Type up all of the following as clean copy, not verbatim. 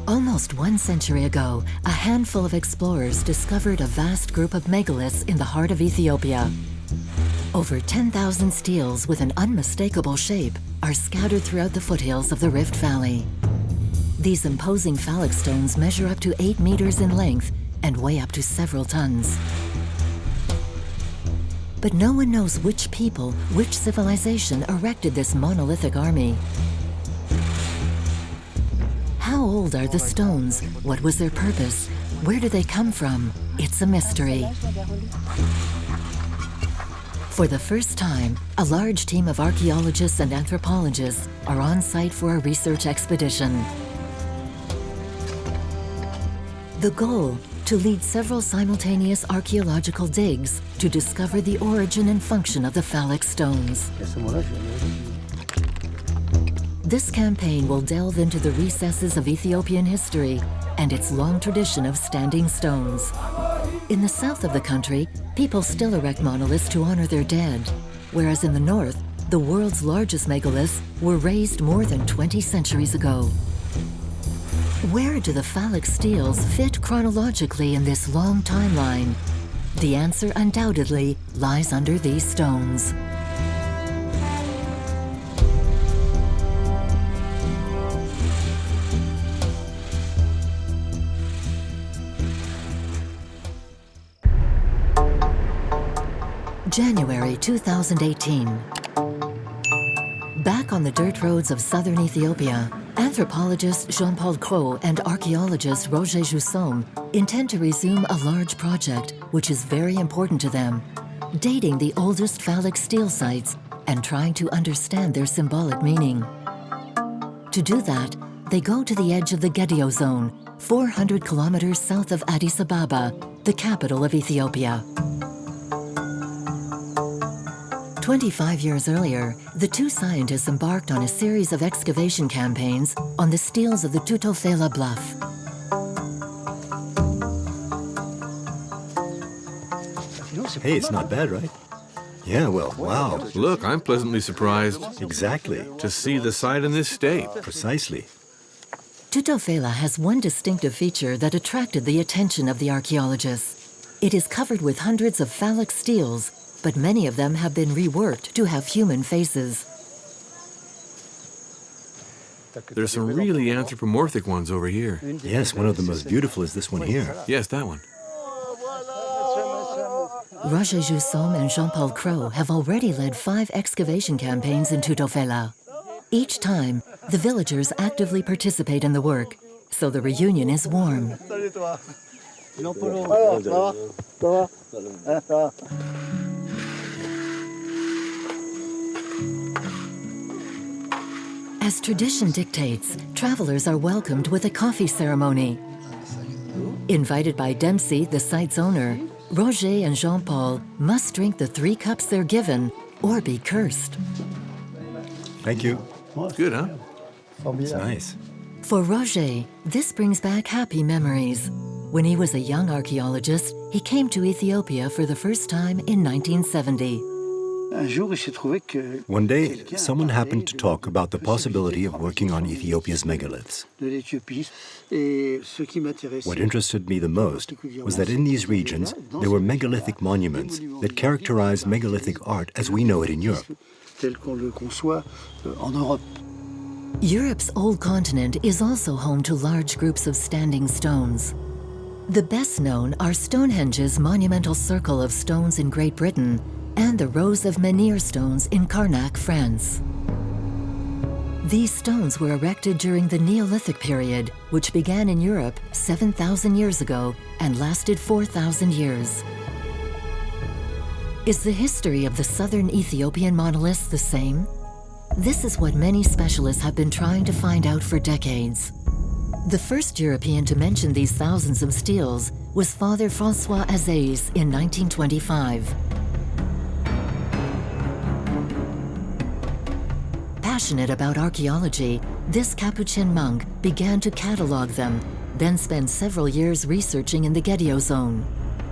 Almost 1 century ago, a handful of explorers discovered a vast group of megaliths in the heart of Ethiopia. Over 10,000 steels with an unmistakable shape are scattered throughout the foothills of the Rift Valley. These imposing phallic stones measure up to 8 meters in length and weigh up to several tons. But no one knows which people, which civilization erected this monolithic army. How old are the stones? What was their purpose? Where do they come from? It's a mystery. For the first time, a large team of archaeologists and anthropologists are on site for a research expedition. The goal: to lead several simultaneous archaeological digs to discover the origin and function of the phallic stones. This campaign will delve into the recesses of Ethiopian history and its long tradition of standing stones. In the south of the country, people still erect monoliths to honor their dead, whereas in the north, the world's largest megaliths were raised more than 20 centuries ago. Where do the phallic steels fit chronologically in this long timeline? The answer undoubtedly lies under these stones. January 2018. Back on the dirt roads of southern Ethiopia, anthropologist Jean-Paul Cros and archaeologist Roger Joussomme intend to resume a large project which is very important to them, dating the oldest phallic steel sites and trying to understand their symbolic meaning. To do that, they go to the edge of the GEDEON zone, 400 kilometers south of Addis Ababa, the capital of Ethiopia. 25 years earlier, the two scientists embarked on a series of excavation campaigns on the steels of the Tutofela Bluff. Hey, it's not bad, right? Yeah, well, wow. Look, I'm pleasantly surprised. Exactly. To see the site in this state. Precisely. Tutofela has one distinctive feature that attracted the attention of the archaeologists. It is covered with hundreds of phallic steels, but many of them have been reworked to have human faces. There's some really anthropomorphic ones over here. Yes, one of the most beautiful is this one here. Yes, that one. Roger Joussomme and Jean-Paul Cros have already led 5 excavation campaigns in Tutofela. Each time, the villagers actively participate in the work, so the reunion is warm. As tradition dictates, travelers are welcomed with a coffee ceremony. Invited by Dempsey, the site's owner, Roger and Jean-Paul must drink the 3 cups they're given or be cursed. Thank you. Good, huh? It's nice. For Roger, this brings back happy memories. When he was a young archaeologist, he came to Ethiopia for the first time in 1970. One day, someone happened to talk about the possibility of working on Ethiopia's megaliths. What interested me the most was that in these regions, there were megalithic monuments that characterized megalithic art as we know it in Europe. Europe's old continent is also home to large groups of standing stones. The best known are Stonehenge's monumental circle of stones in Great Britain and the rows of menhir stones in Carnac, France. These stones were erected during the Neolithic period, which began in Europe 7,000 years ago and lasted 4,000 years. Is the history of the southern Ethiopian monoliths the same? This is what many specialists have been trying to find out for decades. The first European to mention these thousands of steels was Father François Azéis in 1925. Passionate about archaeology, this Capuchin monk began to catalog them, then spent several years researching in the GEDEON zone.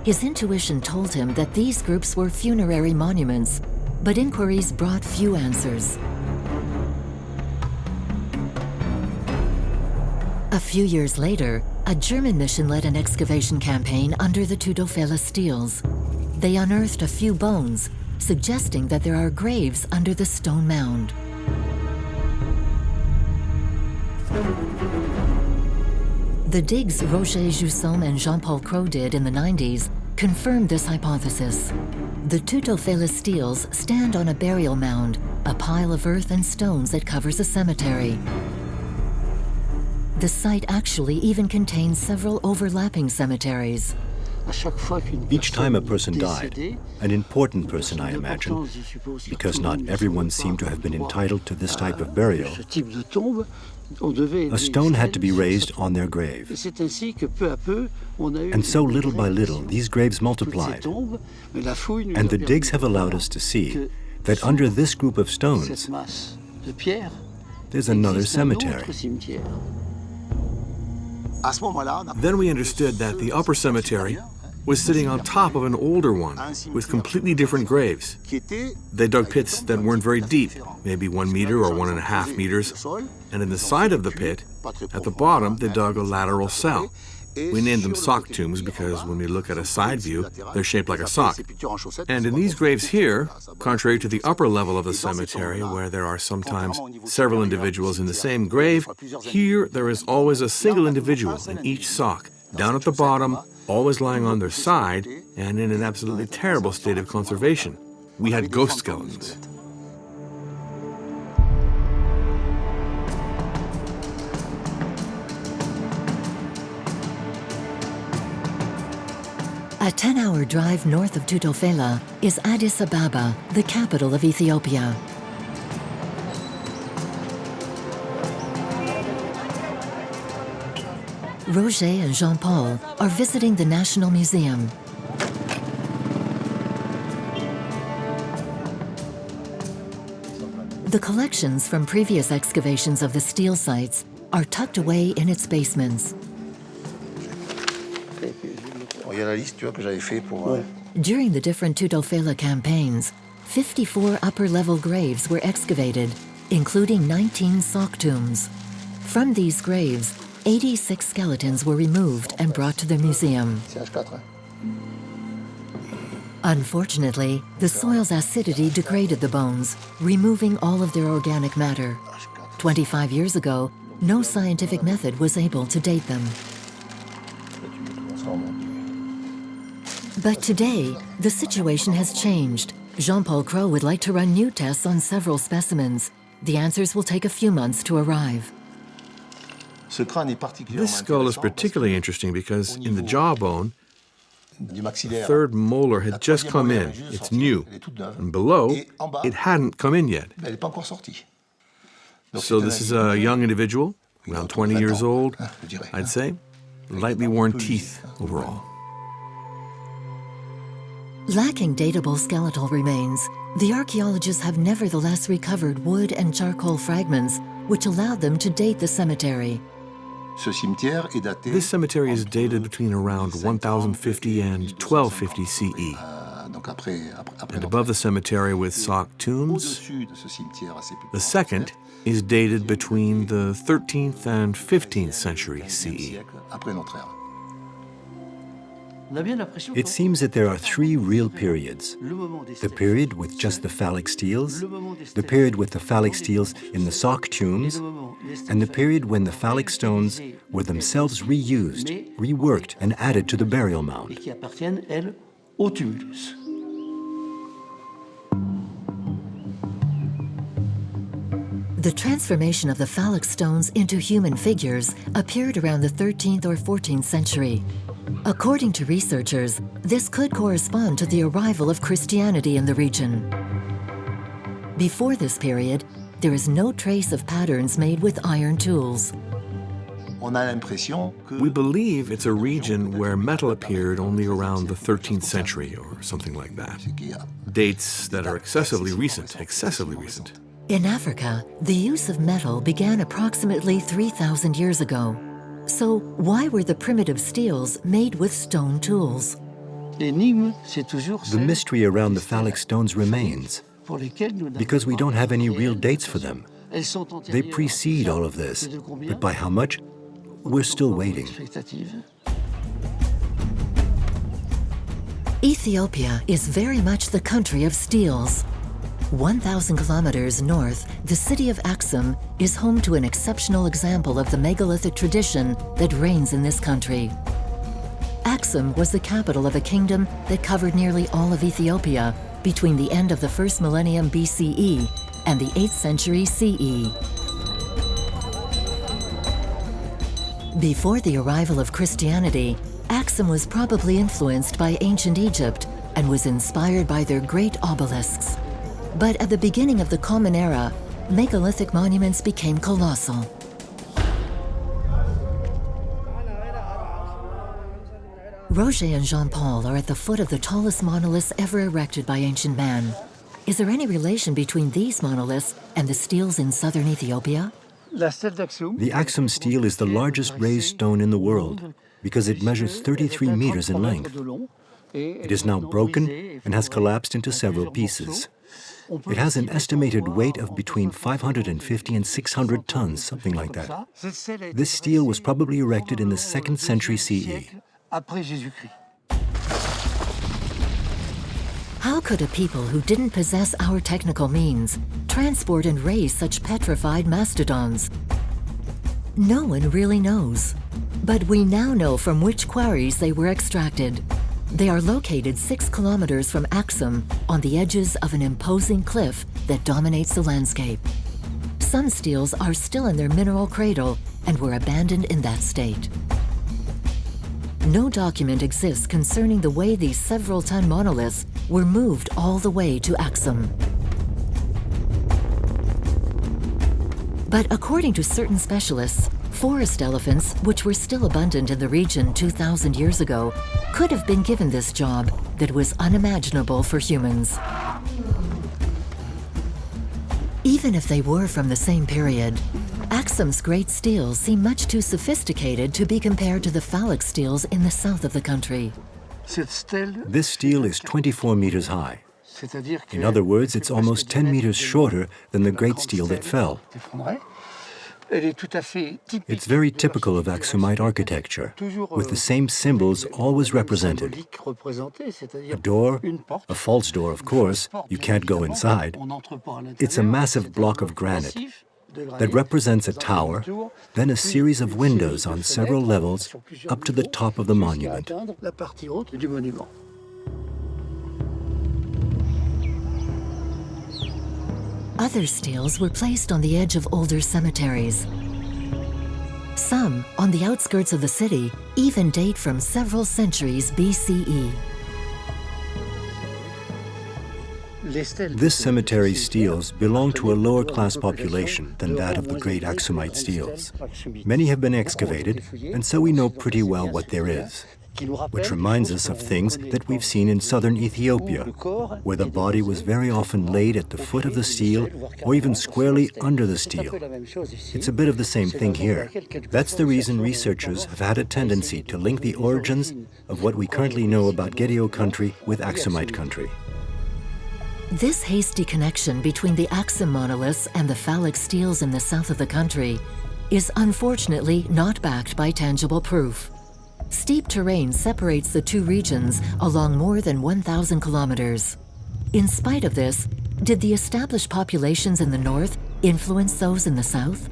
His intuition told him that these groups were funerary monuments, but inquiries brought few answers. A few years later, a German mission led an excavation campaign under the Tutophela steels. They unearthed a few bones, suggesting that there are graves under the stone mound. The digs Roger Goujon and Jean-Paul Cros did in the 90s confirmed this hypothesis. The Tutophela steels stand on a burial mound, a pile of earth and stones that covers a cemetery. The site actually even contains several overlapping cemeteries. Each time a person died, an important person I imagine, because not everyone seemed to have been entitled to this type of burial, a stone had to be raised on their grave. And so little by little, these graves multiplied. And the digs have allowed us to see that under this group of stones, there's another cemetery. Then we understood that the upper cemetery was sitting on top of an older one with completely different graves. They dug pits that weren't very deep, maybe 1 meter or 1.5 meters, and in the side of the pit, at the bottom, they dug a lateral cell. We named them sock tombs because when we look at a side view, they're shaped like a sock. And in these graves here, contrary to the upper level of the cemetery, where there are sometimes several individuals in the same grave, here there is always a single individual in each sock, down at the bottom, always lying on their side, and in an absolutely terrible state of conservation. We had ghost skeletons. A 10-hour drive north of Tutophela is Addis Ababa, the capital of Ethiopia. Roger and Jean-Paul are visiting the National Museum. The collections from previous excavations of the steel sites are tucked away in its basements. During the different Tutophela campaigns, 54 upper-level graves were excavated, including 19 sock tombs. From these graves, 86 skeletons were removed and brought to the museum. Unfortunately, the soil's acidity degraded the bones, removing all of their organic matter. 25 years ago, no scientific method was able to date them. But today, the situation has changed. Jean-Paul Cros would like to run new tests on several specimens. The answers will take a few months to arrive. This skull is particularly interesting because in the jawbone, the third molar had just come in. It's new. And below, it hadn't come in yet. So this is a young individual, around 20 years old, I'd say. Lightly worn teeth overall. Lacking datable skeletal remains, the archaeologists have nevertheless recovered wood and charcoal fragments, which allowed them to date the cemetery. This cemetery is dated between around 1050 and 1250 CE. And above the cemetery with sock tombs, the second is dated between the 13th and 15th century CE. It seems that there are three real periods. The period with just the phallic steels, the period with the phallic steels in the sock tombs, and the period when the phallic stones were themselves reused, reworked, and added to the burial mound. The transformation of the phallic stones into human figures appeared around the 13th or 14th century. According to researchers, this could correspond to the arrival of Christianity in the region. Before this period, there is no trace of patterns made with iron tools. We believe it's a region where metal appeared only around the 13th century or something like that. Dates that are excessively recent. In Africa, the use of metal began approximately 3,000 years ago. So why were the primitive steels made with stone tools? The mystery around the phallic stones remains, because we don't have any real dates for them. They precede all of this, but by how much? we're still waiting. Ethiopia is very much the country of steels. 1,000 kilometers north, the city of Axum is home to an exceptional example of the megalithic tradition that reigns in this country. Axum was the capital of a kingdom that covered nearly all of Ethiopia between the end of the first millennium BCE and the 8th century CE. Before the arrival of Christianity, Axum was probably influenced by ancient Egypt and was inspired by their great obelisks. But at the beginning of the Common Era, megalithic monuments became colossal. Roger and Jean-Paul are at the foot of the tallest monoliths ever erected by ancient man. Is there any relation between these monoliths and the steles in southern Ethiopia? The Axum stele is the largest raised stone in the world because it measures 33 meters in length. It is now broken and has collapsed into several pieces. It has an estimated weight of between 550 and 600 tons, something like that. This stele was probably erected in the 2nd century CE. How could a people who didn't possess our technical means transport and raise such petrified mastodons? No one really knows. But we now know from which quarries they were extracted. They are located 6 kilometers from Axum on the edges of an imposing cliff that dominates the landscape. Some steles are still in their mineral cradle and were abandoned in that state. No document exists concerning the way these several-ton monoliths were moved all the way to Axum. But according to certain specialists, forest elephants, which were still abundant in the region 2,000 years ago, could have been given this job that was unimaginable for humans. Even if they were from the same period, Axum's great steles seem much too sophisticated to be compared to the phallic steles in the south of the country. This stele is 24 meters high. In other words, it's almost 10 meters shorter than the great stele that fell. It's very typical of Axumite architecture, with the same symbols always represented. A door, a false door of course, you can't go inside. It's a massive block of granite that represents a tower, then a series of windows on several levels up to the top of the monument. Other steles were placed on the edge of older cemeteries. Some, on the outskirts of the city, even date from several centuries BCE. This cemetery's steles belong to a lower class population than that of the great Axumite steles. Many have been excavated, and so we know pretty well what there is. Which reminds us of things that we've seen in southern Ethiopia, where the body was very often laid at the foot of the stele or even squarely under the stele. It's a bit of the same thing here. That's the reason researchers have had a tendency to link the origins of what we currently know about GEDEON country with Axumite country. This hasty connection between the Axum monoliths and the phallic steles in the south of the country is unfortunately not backed by tangible proof. Steep terrain separates the two regions along more than 1,000 kilometers. In spite of this, did the established populations in the north influence those in the south?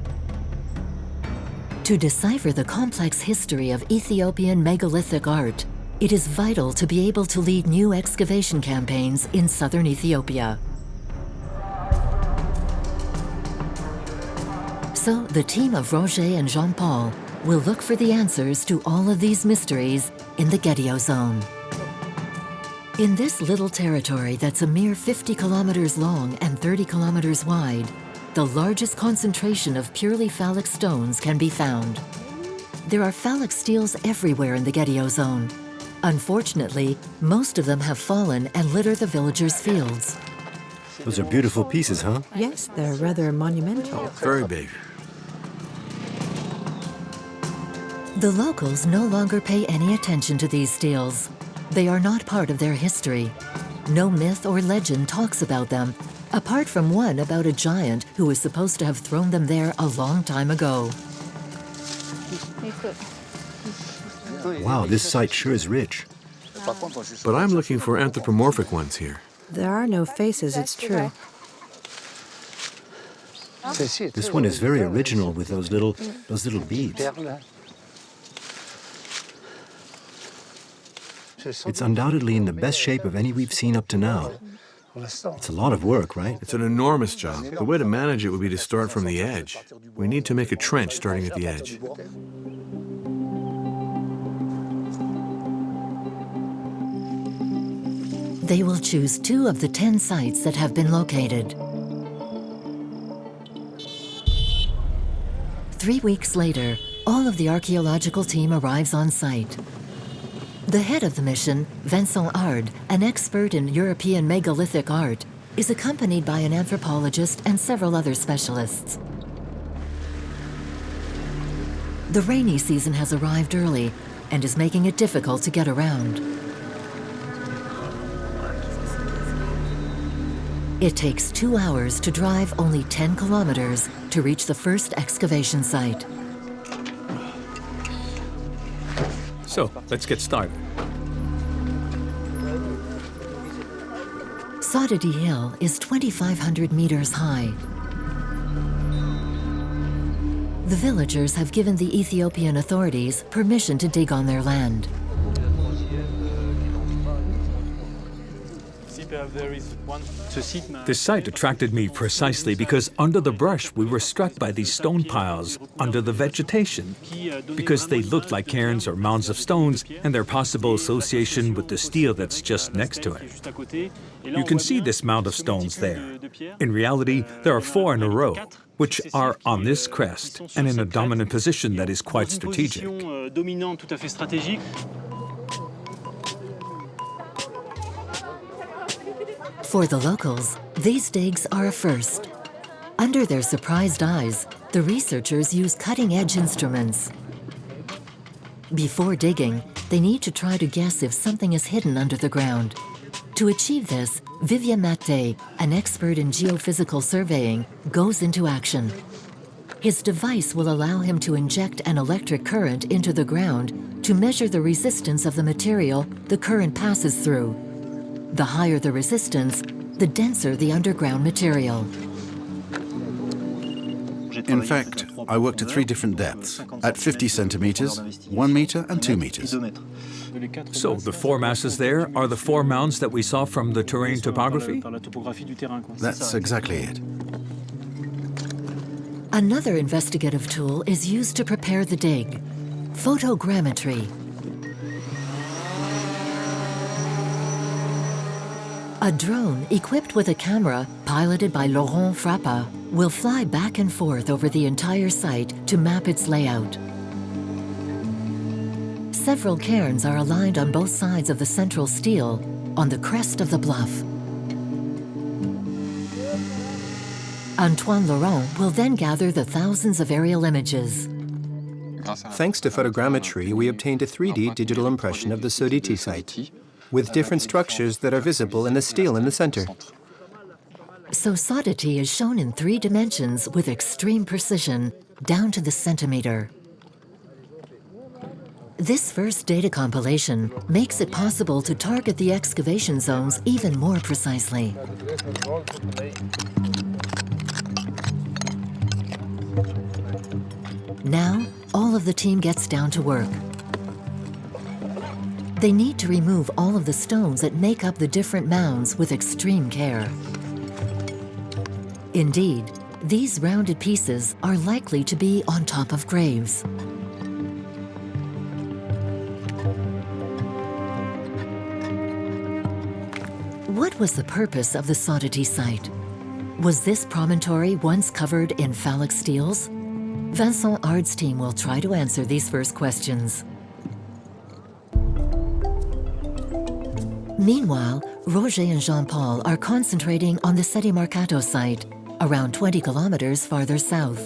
To decipher the complex history of Ethiopian megalithic art, it is vital to be able to lead new excavation campaigns in southern Ethiopia. So the team of Roger and Jean-Paul will look for the answers to all of these mysteries in the GEDEON zone. In this little territory that's a mere 50 kilometers long and 30 kilometers wide, the largest concentration of purely phallic stones can be found. There are phallic steles everywhere in the GEDEON zone. Unfortunately, most of them have fallen and litter the villagers' fields. Those are beautiful pieces, huh? Yes, they're rather monumental. Very big. The locals no longer pay any attention to these steles. They are not part of their history. No myth or legend talks about them, apart from one about a giant who was supposed to have thrown them there a long time ago. Wow, this site sure is rich. But I'm looking for anthropomorphic ones here. There are no faces, it's true. This one is very original with those little beads. It's undoubtedly in the best shape of any we've seen up to now. It's a lot of work, right? It's an enormous job. The way to manage it would be to start from the edge. We need to make a trench starting at the edge. They will choose 2 of the 10 sites that have been located. 3 weeks later, all of the archaeological team arrives on site. The head of the mission, Vincent Arde, an expert in European megalithic art, is accompanied by an anthropologist and several other specialists. The rainy season has arrived early and is making it difficult to get around. It takes 2 hours to drive only 10 kilometers to reach the first excavation site. So, let's get started. Sodi Hill is 2,500 meters high. The villagers have given the Ethiopian authorities permission to dig on their land. This site attracted me precisely because under the brush we were struck by these stone piles under the vegetation, because they looked like cairns or mounds of stones and their possible association with the steel that's just next to it. You can see this mound of stones there. In reality, there are 4 in a row, which are on this crest and in a dominant position that is quite strategic. For the locals, these digs are a first. Under their surprised eyes, the researchers use cutting-edge instruments. Before digging, they need to try to guess if something is hidden under the ground. To achieve this, Vivien Matte, an expert in geophysical surveying, goes into action. His device will allow him to inject an electric current into the ground to measure the resistance of the material the current passes through. The higher the resistance, the denser the underground material. In fact, I worked at 3 different depths, at 50 centimeters, 1 meter, and 2 meters. So the 4 masses there are the 4 mounds that we saw from the terrain topography? That's exactly it. Another investigative tool is used to prepare the dig: photogrammetry. A drone equipped with a camera, piloted by Laurent Frappa, will fly back and forth over the entire site to map its layout. Several cairns are aligned on both sides of the central stele, on the crest of the bluff. Antoine Laurent will then gather the thousands of aerial images. Thanks to photogrammetry, we obtained a 3D digital impression of the Sodi site, with different structures that are visible in the stele in the center. So Sodi is shown in 3 dimensions with extreme precision, down to the centimeter. This first data compilation makes it possible to target the excavation zones even more precisely. Now, all of the team gets down to work. They need to remove all of the stones that make up the different mounds with extreme care. Indeed, these rounded pieces are likely to be on top of graves. What was the purpose of the Sodi site? Was this promontory once covered in phallic steels? Vincent Arde's team will try to answer these first questions. Meanwhile, Roger and Jean-Paul are concentrating on the Sedimarcato site, around 20 kilometers farther south.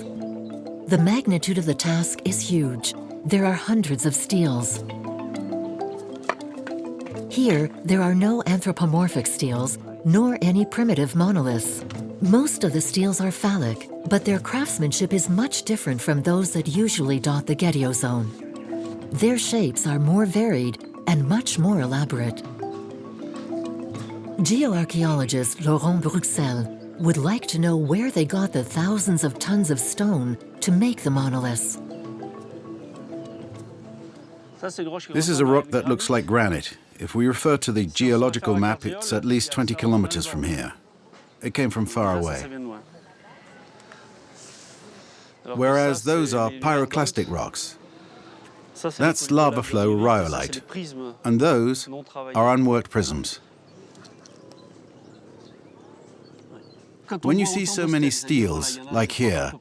The magnitude of the task is huge. There are hundreds of steles. Here, there are no anthropomorphic steles, nor any primitive monoliths. Most of the steels are phallic, but their craftsmanship is much different from those that usually dot the GEDEON zone. Their shapes are more varied and much more elaborate. Geoarchaeologist Laurent Bruxelles would like to know where they got the thousands of tons of stone to make the monoliths. This is a rock that looks like granite. If we refer to the geological map, it's at least 20 kilometers from here. It came from far away. Whereas those are pyroclastic rocks. That's lava flow rhyolite. And those are unworked prisms. When you see so many steels, like here,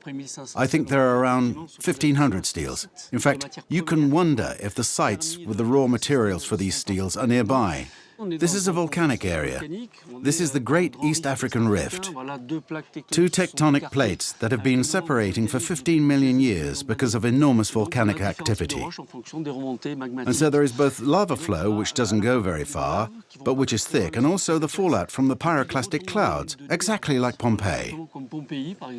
I think there are around 1,500 steels. In fact, you can wonder if the sites with the raw materials for these steels are nearby. This is a volcanic area. This is the Great East African Rift. Two tectonic plates that have been separating for 15 million years because of enormous volcanic activity. And so there is both lava flow, which doesn't go very far, but which is thick, and also the fallout from the pyroclastic clouds, exactly like Pompeii.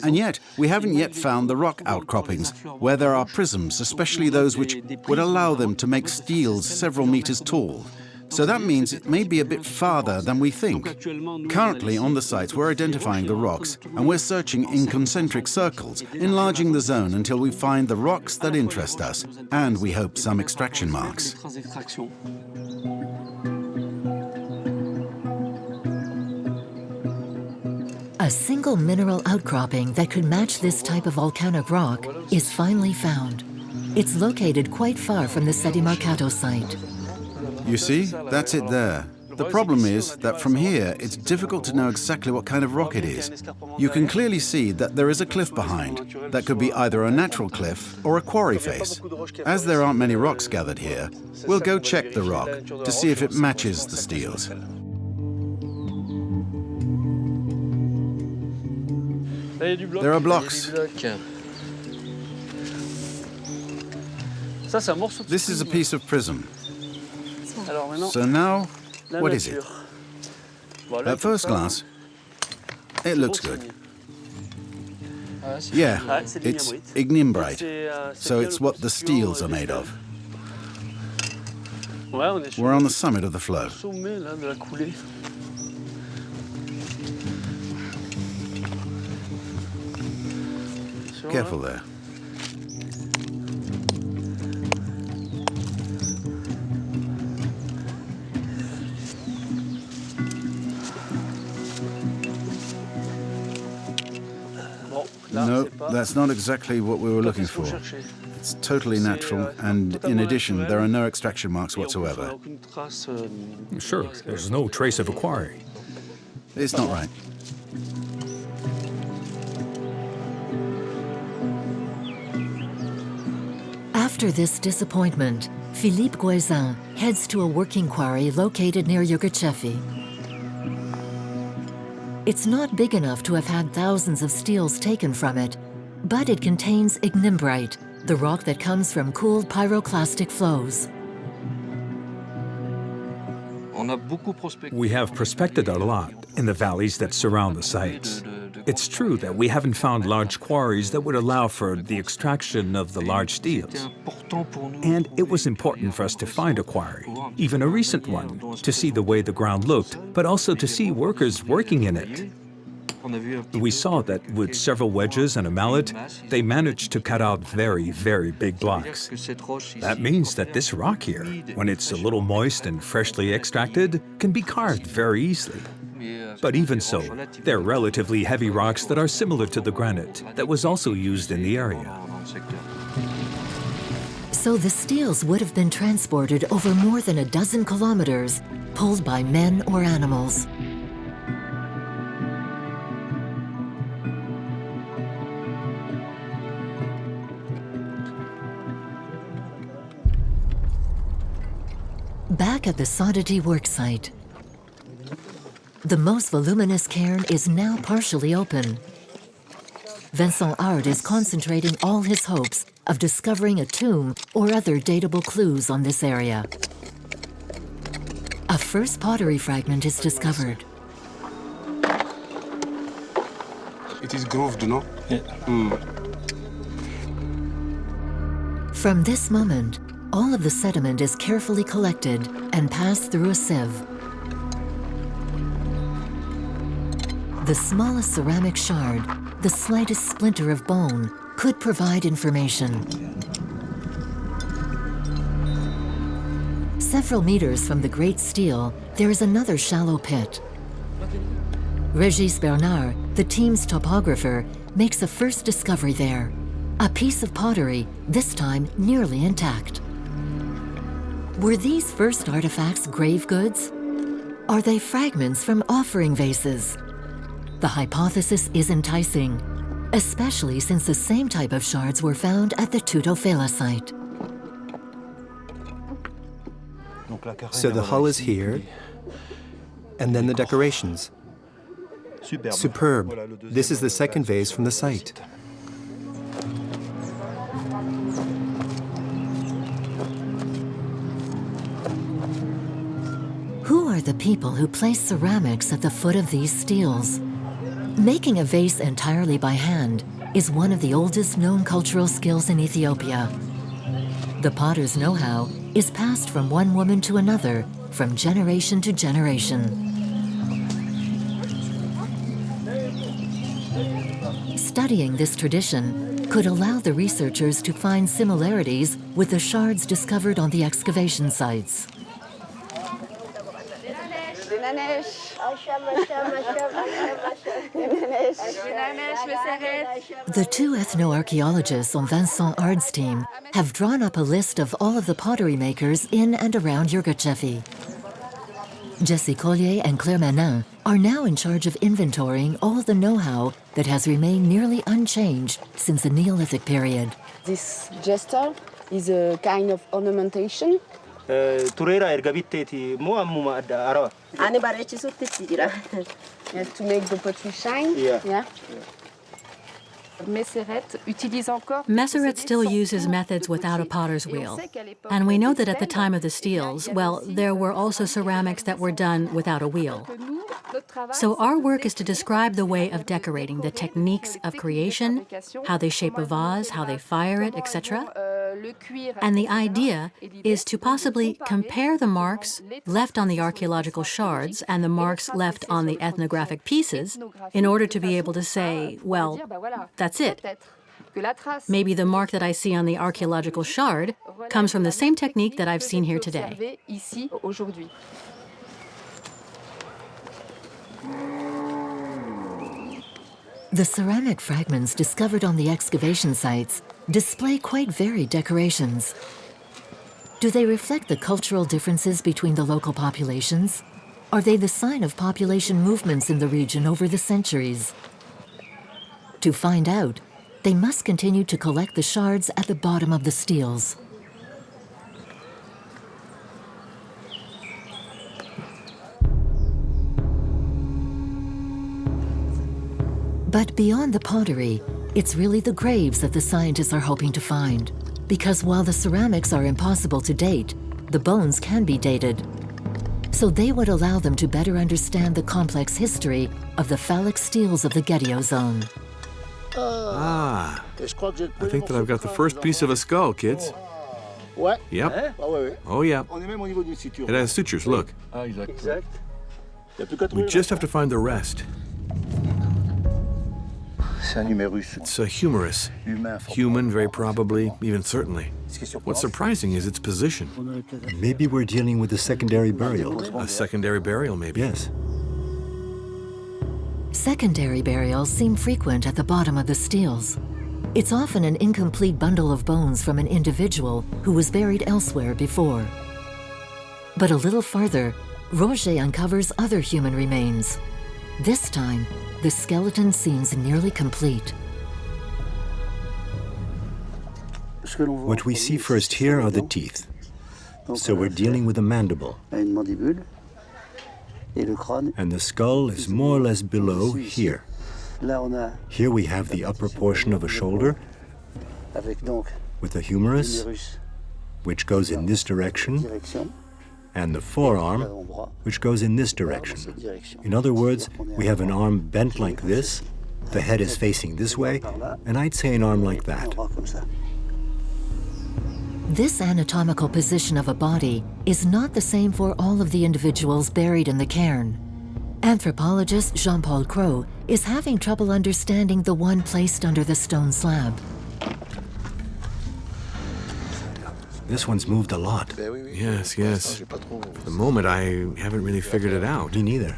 And yet, we haven't yet found the rock outcroppings, where there are prisms, especially those which would allow them to make steels several meters tall. So that means it may be a bit farther than we think. Currently on the sites we're identifying the rocks, and we're searching in concentric circles, enlarging the zone until we find the rocks that interest us, and we hope some extraction marks. A single mineral outcropping that could match this type of volcanic rock is finally found. It's located quite far from the Sedimarcato site. You see, that's it there. The problem is that from here, it's difficult to know exactly what kind of rock it is. You can clearly see that there is a cliff behind. That could be either a natural cliff or a quarry face. As there aren't many rocks gathered here, we'll go check the rock to see if it matches the steels. There are blocks. This is a piece of prism. So now, what is it? At first glance, it looks good. Yeah, it's ignimbrite, so it's what the steels are made of. We're on the summit of the flow. Careful there. No, that's not exactly what we were looking for. It's totally natural, and in addition, there are no extraction marks whatsoever. Sure, there's no trace of a quarry. It's not right. After this disappointment, Philippe Goujon heads to a working quarry located near Yugacheffe. It's not big enough to have had thousands of steels taken from it, but it contains ignimbrite, the rock that comes from cooled pyroclastic flows. We have prospected a lot in the valleys that surround the sites. It's true that we haven't found large quarries that would allow for the extraction of the large steels. And it was important for us to find a quarry, even a recent one, to see the way the ground looked, but also to see workers working in it. We saw that with several wedges and a mallet, they managed to cut out very, very big blocks. That means that this rock here, when it's a little moist and freshly extracted, can be carved very easily. But even so, they're relatively heavy rocks that are similar to the granite that was also used in the area. So the steels would have been transported over more than a dozen kilometers, pulled by men or animals. Back at the Sodi worksite, the most voluminous cairn is now partially open. Vincent ARTE is concentrating all his hopes of discovering a tomb or other datable clues on this area. A first pottery fragment is discovered. It is grooved, no? Yeah. From this moment, all of the sediment is carefully collected and passed through a sieve. The smallest ceramic shard, the slightest splinter of bone, could provide information. Several meters from the great stele, there is another shallow pit. Régis Bernard, the team's topographer, makes a first discovery there. A piece of pottery, this time nearly intact. Were these first artifacts grave goods? Are they fragments from offering vases? The hypothesis is enticing, especially since the same type of shards were found at the Tutofela site. So the hull is here, and then the decorations. Superb. This is the second vase from the site. Who are the people who place ceramics at the foot of these steles? Making a vase entirely by hand is one of the oldest known cultural skills in Ethiopia. The potter's know-how is passed from one woman to another, from generation to generation. Studying this tradition could allow the researchers to find similarities with the shards discovered on the excavation sites. The two ethno-archaeologists on Vincent Ard's team have drawn up a list of all of the pottery makers in and around Yirgacheffe. Jessie Collier and Claire Manin are now in charge of inventorying all the know-how that has remained nearly unchanged since the Neolithic period. This gesture is a kind of ornamentation. Yes, to make the pottery shine. Yeah. Messeret still uses methods without a potter's wheel. And we know that at the time of the steles, well, there were also ceramics that were done without a wheel. So our work is to describe the way of decorating, the techniques of creation, how they shape a vase, how they fire it, etc. And the idea is to possibly compare the marks left on the archaeological shards and the marks left on the ethnographic pieces in order to be able to say, well, that's it. Maybe the mark that I see on the archaeological shard comes from the same technique that I've seen here today. The ceramic fragments discovered on the excavation sites display quite varied decorations. Do they reflect the cultural differences between the local populations? Are they the sign of population movements in the region over the centuries? To find out, they must continue to collect the shards at the bottom of the steles. But beyond the pottery, it's really the graves that the scientists are hoping to find. Because while the ceramics are impossible to date, the bones can be dated. So they would allow them to better understand the complex history of the phallic steles of the GEDEON zone. I think that I've got the first piece of a skull, kids. Yep. Oh, yeah. It has sutures, look. We just have to find the rest. It's a humerus. Human, very probably, even certainly. What's surprising is its position. Maybe we're dealing with a secondary burial. A secondary burial, maybe. Yes. Secondary burials seem frequent at the bottom of the steles. It's often an incomplete bundle of bones from an individual who was buried elsewhere before. But a little farther, Roger uncovers other human remains. This time, the skeleton seems nearly complete. What we see first here are the teeth. So we're dealing with a mandible. And the skull is more or less below here. Here we have the upper portion of a shoulder with a humerus, which goes in this direction, and the forearm, which goes in this direction. In other words, we have an arm bent like this The head is facing this way, and I'd say an arm like that. This anatomical position of a body is not the same for all of the individuals buried in the cairn. Anthropologist Jean-Paul Cros is having trouble understanding the one placed under the stone slab. This one's moved a lot. Yes, yes. For the moment, I haven't really figured it out. Me neither.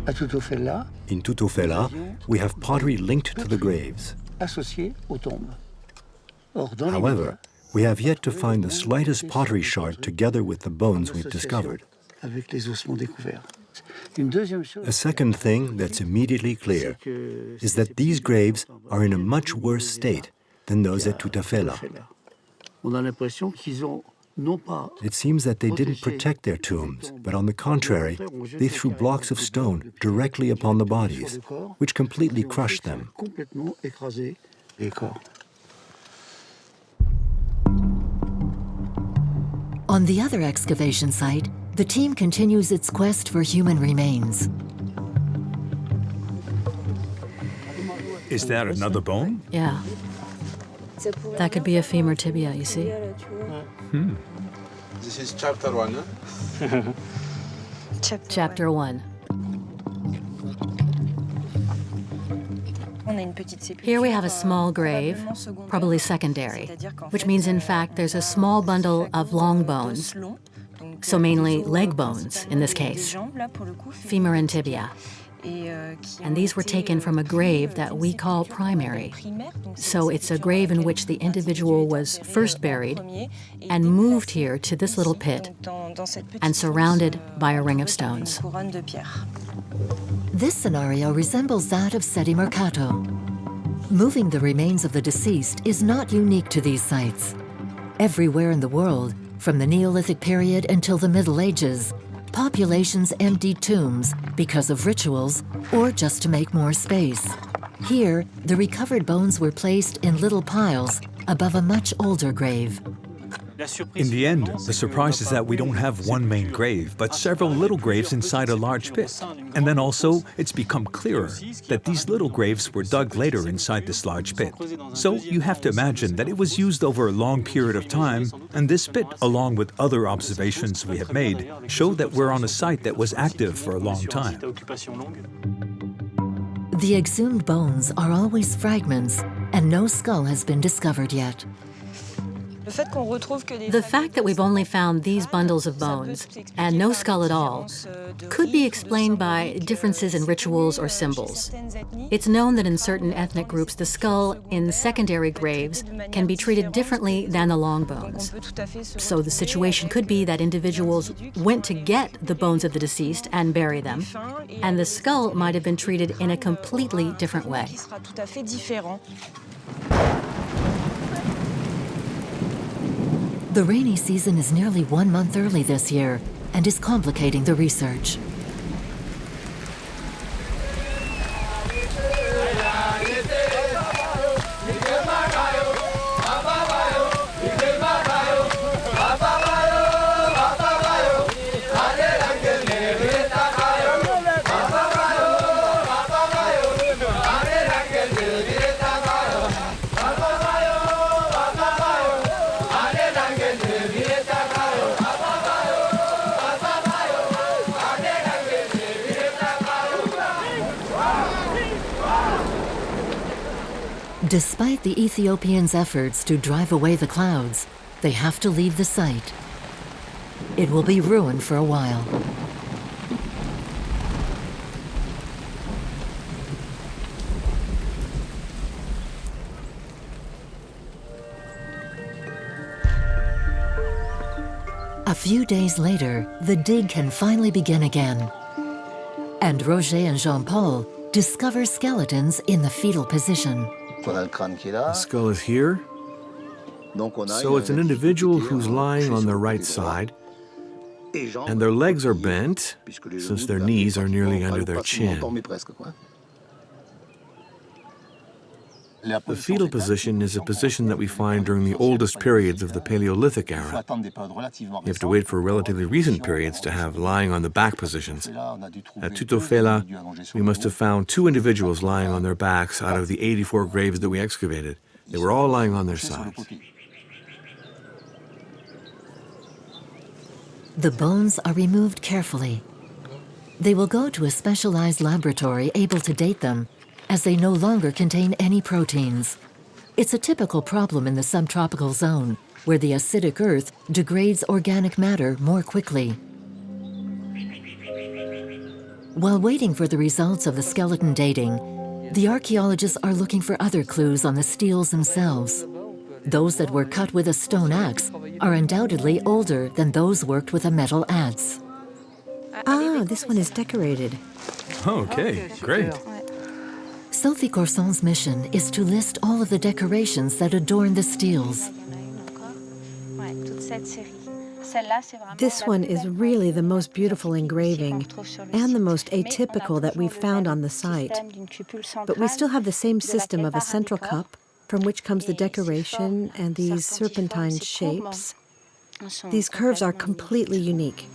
In Tutofela, we have pottery linked to the graves. However, we have yet to find the slightest pottery shard together with the bones we've discovered. A second thing that's immediately clear is that these graves are in a much worse state than those at Tutofela. It seems that they didn't protect their tombs, but on the contrary, they threw blocks of stone directly upon the bodies, which completely crushed them. On the other excavation site, the team continues its quest for human remains. Is that another bone? Yeah. That could be a femur tibia, you see? This is chapter 1, huh? Chapter 1. Here we have a small grave, probably secondary, which means in fact there's a small bundle of long bones, so mainly leg bones in this case, femur and tibia. And these were taken from a grave that we call primary. So it's a grave in which the individual was first buried and moved here to this little pit and surrounded by a ring of stones. This scenario resembles that of Sedi Mercato. Moving the remains of the deceased is not unique to these sites. Everywhere in the world, from the Neolithic period until the Middle Ages, populations emptied tombs because of rituals or just to make more space. Here, the recovered bones were placed in little piles above a much older grave. In the end, the surprise is that we don't have one main grave, but several little graves inside a large pit. And then also, it's become clearer that these little graves were dug later inside this large pit. So you have to imagine that it was used over a long period of time, and this pit, along with other observations we have made, show that we're on a site that was active for a long time. The exhumed bones are always fragments, and no skull has been discovered yet. The fact that we've only found these bundles of bones and no skull at all could be explained by differences in rituals or symbols. It's known that in certain ethnic groups, the skull in secondary graves can be treated differently than the long bones. So the situation could be that individuals went to get the bones of the deceased and bury them, and the skull might have been treated in a completely different way. The rainy season is nearly 1 month early this year and is complicating the research. Despite the Ethiopians' efforts to drive away the clouds, they have to leave the site. It will be ruined for a while. A few days later, the dig can finally begin again. And Roger and Jean-Paul discover skeletons in the fetal position. The skull is here. So it's an individual who's lying on the right side, and their legs are bent, since their knees are nearly under their chin. The fetal position is a position that we find during the oldest periods of the Paleolithic era. You have to wait for relatively recent periods to have lying on the back positions. At Tutofela, we must have found 2 individuals lying on their backs out of the 84 graves that we excavated. They were all lying on their sides. The bones are removed carefully. They will go to a specialized laboratory able to date them, as they no longer contain any proteins. It's a typical problem in the subtropical zone, where the acidic earth degrades organic matter more quickly. While waiting for the results of the skeleton dating, the archaeologists are looking for other clues on the steels themselves. Those that were cut with a stone axe are undoubtedly older than those worked with a metal adze. Ah, this one is decorated. Okay, great. Sophie Corson's mission is to list all of the decorations that adorn the steels. This one is really the most beautiful engraving and the most atypical that we've found on the site. But we still have the same system of a central cup from which comes the decoration and these serpentine shapes. These curves are completely unique.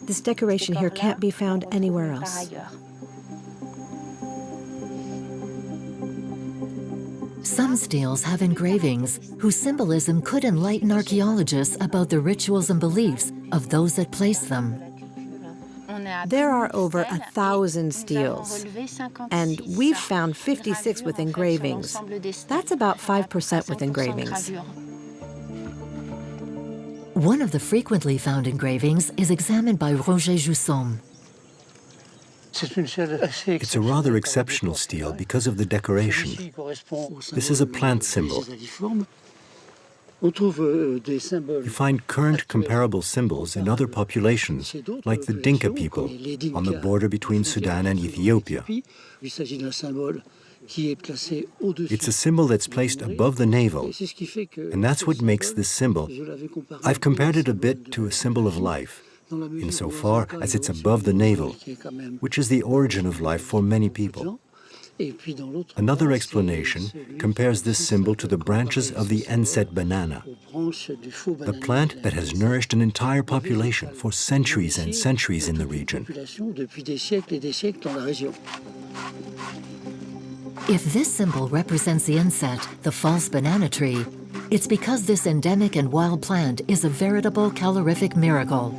This decoration here can't be found anywhere else. Some steels have engravings whose symbolism could enlighten archaeologists about the rituals and beliefs of those that place them. There are over 1,000 steels, and we've found 56 with engravings. That's about 5% with engravings. One of the frequently found engravings is examined by Roger Goujon. It's a rather exceptional steel because of the decoration. This is a plant symbol. You find current comparable symbols in other populations, like the Dinka people on the border between Sudan and Ethiopia. It's a symbol that's placed above the navel, and that's what makes this symbol. I've compared it a bit to a symbol of life, insofar as it's above the navel, which is the origin of life for many people. Another explanation compares this symbol to the branches of the enset banana, the plant that has nourished an entire population for centuries and centuries in the region. If this symbol represents the enset, the false banana tree, it's because this endemic and wild plant is a veritable calorific miracle.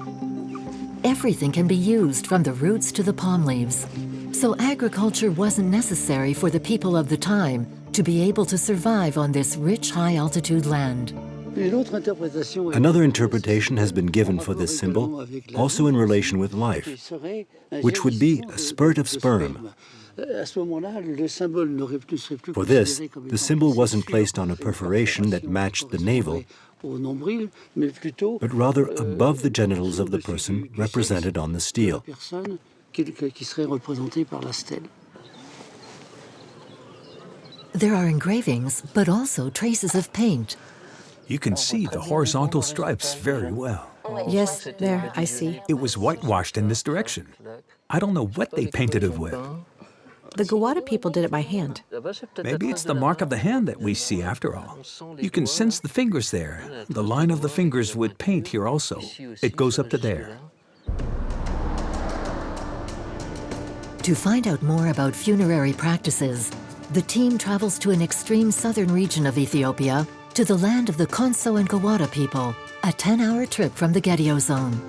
Everything can be used from the roots to the palm leaves. So agriculture wasn't necessary for the people of the time to be able to survive on this rich high-altitude land. Another interpretation has been given for this symbol, also in relation with life, which would be a spurt of sperm. For this, the symbol wasn't placed on a perforation that matched the navel, but rather above the genitals of the person represented on the stele. There are engravings, but also traces of paint. You can see the horizontal stripes very well. Yes, there, I see. It was whitewashed in this direction. I don't know what they painted it with. The Goujon people did it by hand. Maybe it's the mark of the hand that we see after all. You can sense the fingers there. The line of the fingers with paint here also. It goes up to there. To find out more about funerary practices, the team travels to an extreme southern region of Ethiopia, to the land of the Konso and Gawada people, a 10-hour trip from the GEDEON zone.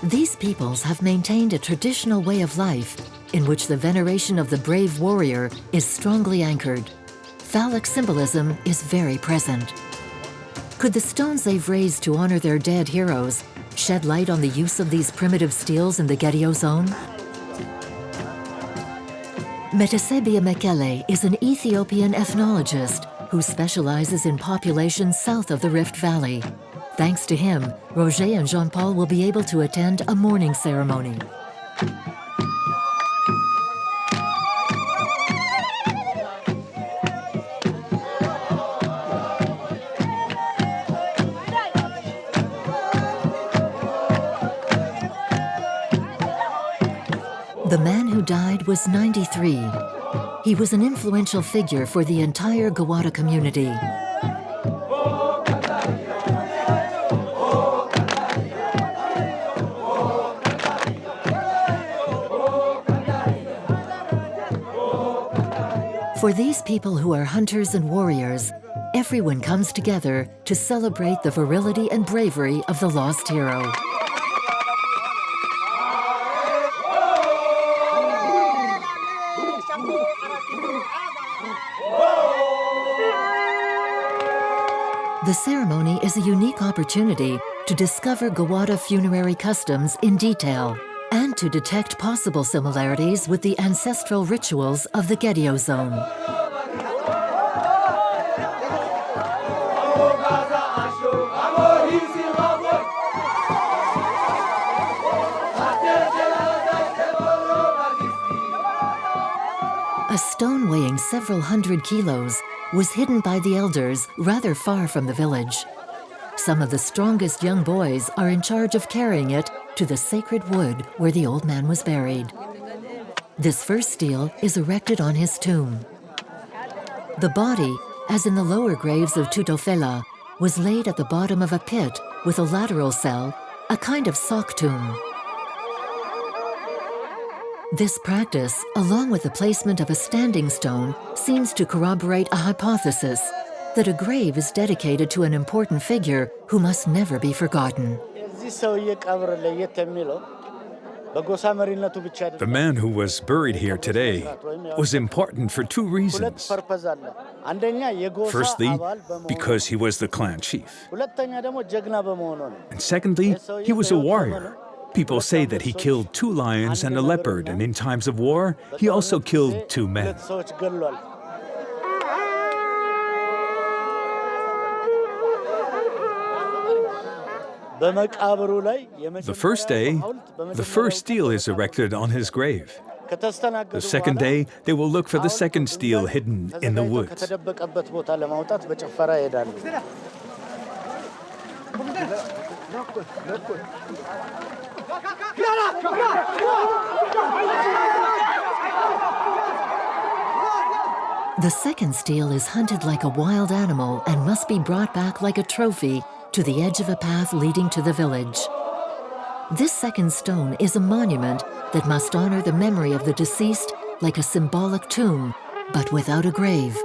These peoples have maintained a traditional way of life in which the veneration of the brave warrior is strongly anchored. Phallic symbolism is very present. Could the stones they've raised to honor their dead heroes shed light on the use of these primitive steels in the GEDEON zone? Metasebia Mekele is an Ethiopian ethnologist who specializes in populations south of the Rift Valley. Thanks to him, Roger and Jean-Paul will be able to attend a mourning ceremony. The man who died was 93. He was an influential figure for the entire Goujon community. For these people who are hunters and warriors, everyone comes together to celebrate the virility and bravery of the lost hero. The ceremony is a unique opportunity to discover Goujon funerary customs in detail and to detect possible similarities with the ancestral rituals of the GEDEON zone. A stone weighing several hundred kilos was hidden by the elders rather far from the village. Some of the strongest young boys are in charge of carrying it to the sacred wood where the old man was buried. This first stele is erected on his tomb. The body, as in the lower graves of Tutofela, was laid at the bottom of a pit with a lateral cell, a kind of sock tomb. This practice, along with the placement of a standing stone, seems to corroborate a hypothesis that a grave is dedicated to an important figure who must never be forgotten. The man who was buried here today was important for two reasons. Firstly, because he was the clan chief. And secondly, he was a warrior. People say that he killed 2 lions and a leopard, and in times of war, he also killed 2 men. The first day, the first stele is erected on his grave. The second day, they will look for the second stele hidden in the woods. The second stele is hunted like a wild animal and must be brought back like a trophy to the edge of a path leading to the village. This second stone is a monument that must honor the memory of the deceased like a symbolic tomb, but without a grave.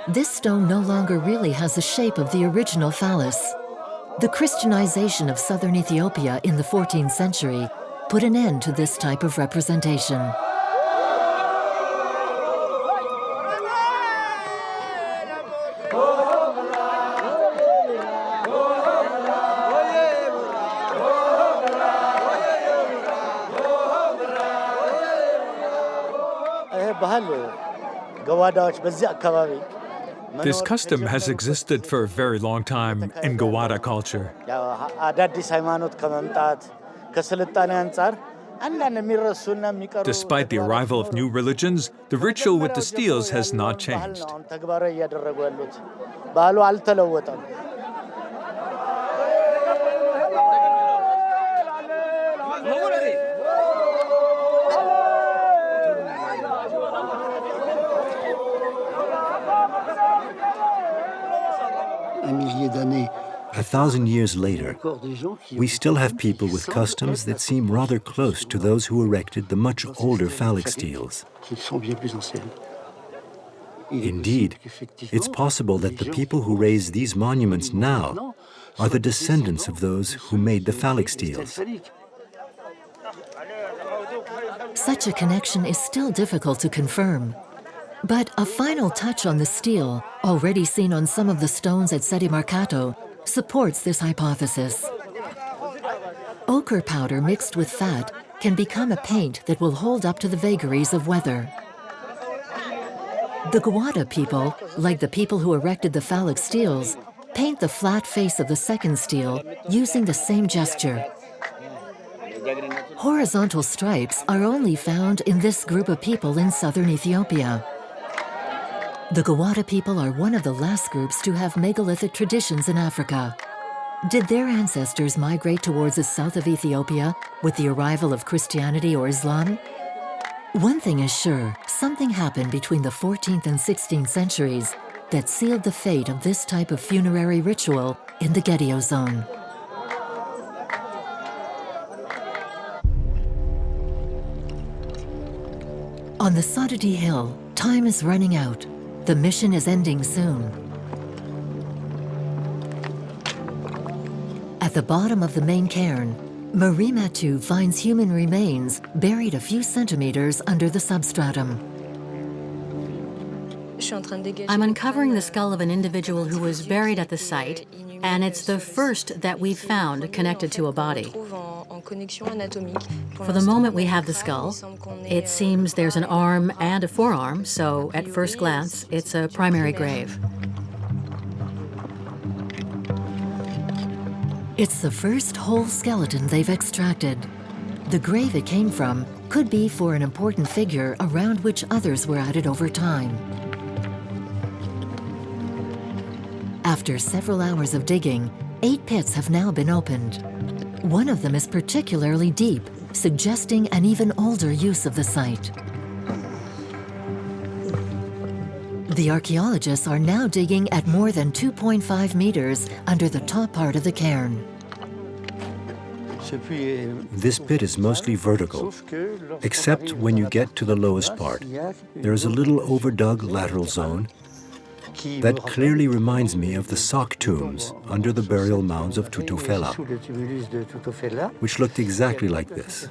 This stone no longer really has the shape of the original phallus. The Christianization of southern Ethiopia in the 14th century put an end to this type of representation. This custom has existed for a very long time in Goujon culture. Despite the arrival of new religions, the ritual with the steles has not changed. A 1,000 years later, we still have people with customs that seem rather close to those who erected the much older phallic steles. Indeed, it's possible that the people who raise these monuments now are the descendants of those who made the phallic steles. Such a connection is still difficult to confirm. But a final touch on the stele, already seen on some of the stones at Sedi Marcato, supports this hypothesis. Ochre powder mixed with fat can become a paint that will hold up to the vagaries of weather. The Goujon people, like the people who erected the phallic steles, paint the flat face of the second stele using the same gesture. Horizontal stripes are only found in this group of people in southern Ethiopia. The Goujon people are one of the last groups to have megalithic traditions in Africa. Did their ancestors migrate towards the south of Ethiopia with the arrival of Christianity or Islam? One thing is sure, something happened between the 14th and 16th centuries that sealed the fate of this type of funerary ritual in the GEDEON zone. On the Sodi hill, time is running out. The mission is ending soon. At the bottom of the main cairn, Marie Mathieu finds human remains buried a few centimeters under the substratum. I'm uncovering the skull of an individual who was buried at the site, and it's the first that we've found connected to a body. For the moment we have the skull, it seems there's an arm and a forearm, so at first glance, it's a primary grave. It's the first whole skeleton they've extracted. The grave it came from could be for an important figure around which others were added over time. After several hours of digging, 8 pits have now been opened. One of them is particularly deep, suggesting an even older use of the site. The archaeologists are now digging at more than 2.5 meters under the top part of the cairn. This pit is mostly vertical, except when you get to the lowest part. There is a little overdug lateral zone that clearly reminds me of the sock tombs under the burial mounds of Tutufela, which looked exactly like this.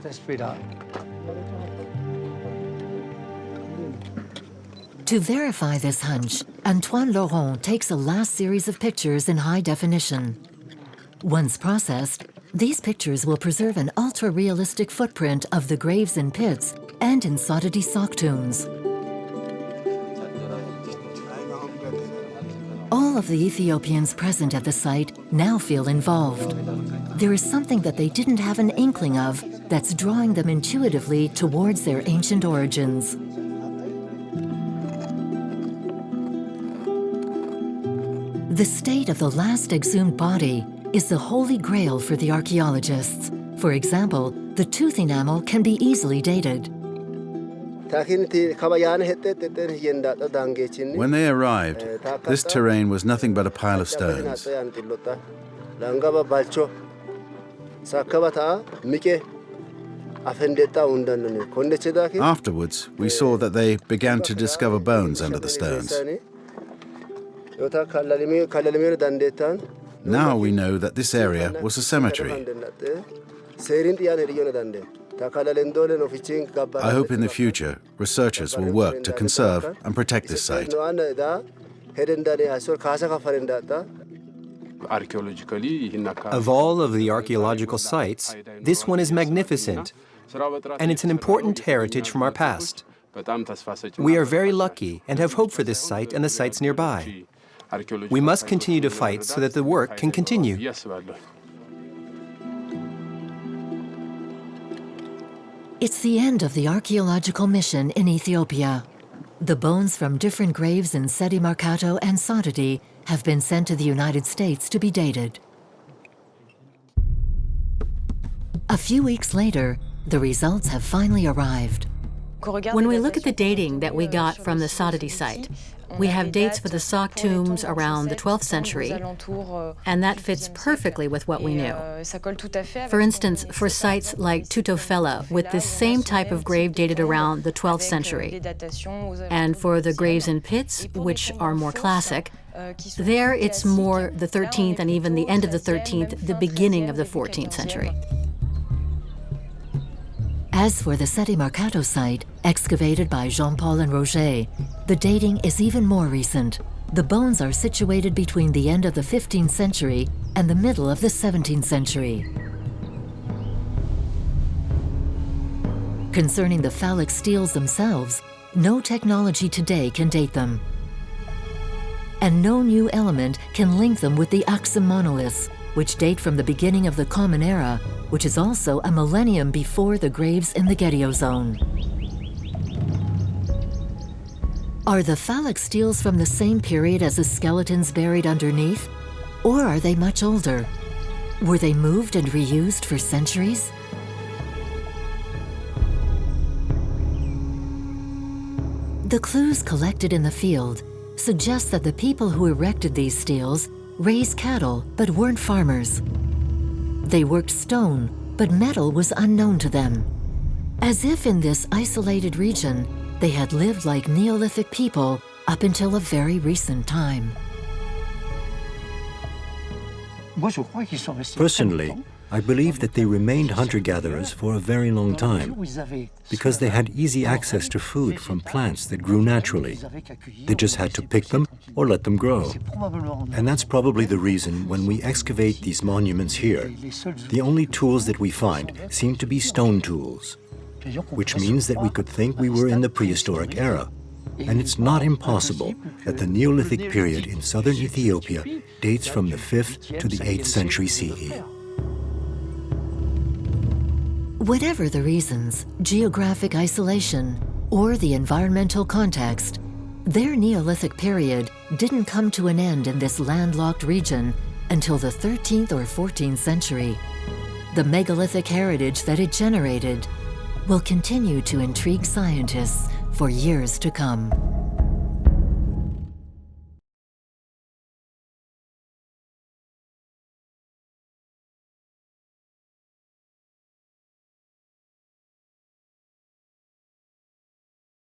To verify this hunch, Antoine Laurent takes a last series of pictures in high definition. Once processed, these pictures will preserve an ultra-realistic footprint of the graves in pits and in Sodi sock tombs. All of the Ethiopians present at the site now feel involved. There is something that they didn't have an inkling of that's drawing them intuitively towards their ancient origins. The state of the last exhumed body is the holy grail for the archaeologists. For example, the tooth enamel can be easily dated. When they arrived, this terrain was nothing but a pile of stones. Afterwards, we saw that they began to discover bones under the stones. Now we know that this area was a cemetery. I hope in the future, researchers will work to conserve and protect this site. Of all of the archaeological sites, this one is magnificent, and it's an important heritage from our past. We are very lucky and have hope for this site and the sites nearby. We must continue to fight so that the work can continue. It's the end of the archaeological mission in Ethiopia. The bones from different graves in Sedi Marcato and Sodi have been sent to the United States to be dated. A few weeks later, the results have finally arrived. When we look at the dating that we got from the Sodi site, we have dates for the sock tombs around the 12th century, and that fits perfectly with what we knew. For instance, for sites like Tutufela, with this same type of grave dated around the 12th century, and for the graves in pits, which are more classic, there it's more the 13th and even the end of the 13th, the beginning of the 14th century. As for the Sedi Marcato site, excavated by Jean-Paul and Roger, the dating is even more recent. The bones are situated between the end of the 15th century and the middle of the 17th century. Concerning the phallic steels themselves, no technology today can date them. And no new element can link them with the Axum monoliths, which date from the beginning of the Common Era, which is also a millennium before the graves in the GEDEON zone. Are the phallic steels from the same period as the skeletons buried underneath? Or are they much older? Were they moved and reused for centuries? The clues collected in the field suggest that the people who erected these steels raised cattle but weren't farmers. They worked stone, but metal was unknown to them. As if in this isolated region, they had lived like Neolithic people up until a very recent time. Personally, I believe that they remained hunter-gatherers for a very long time because they had easy access to food from plants that grew naturally. They just had to pick them or let them grow. And that's probably the reason when we excavate these monuments here, the only tools that we find seem to be stone tools, which means that we could think we were in the prehistoric era. And it's not impossible that the Neolithic period in southern Ethiopia dates from the 5th to the 8th century CE. Whatever the reasons, geographic isolation, or the environmental context, their Neolithic period didn't come to an end in this landlocked region until the 13th or 14th century. The megalithic heritage that it generated will continue to intrigue scientists for years to come.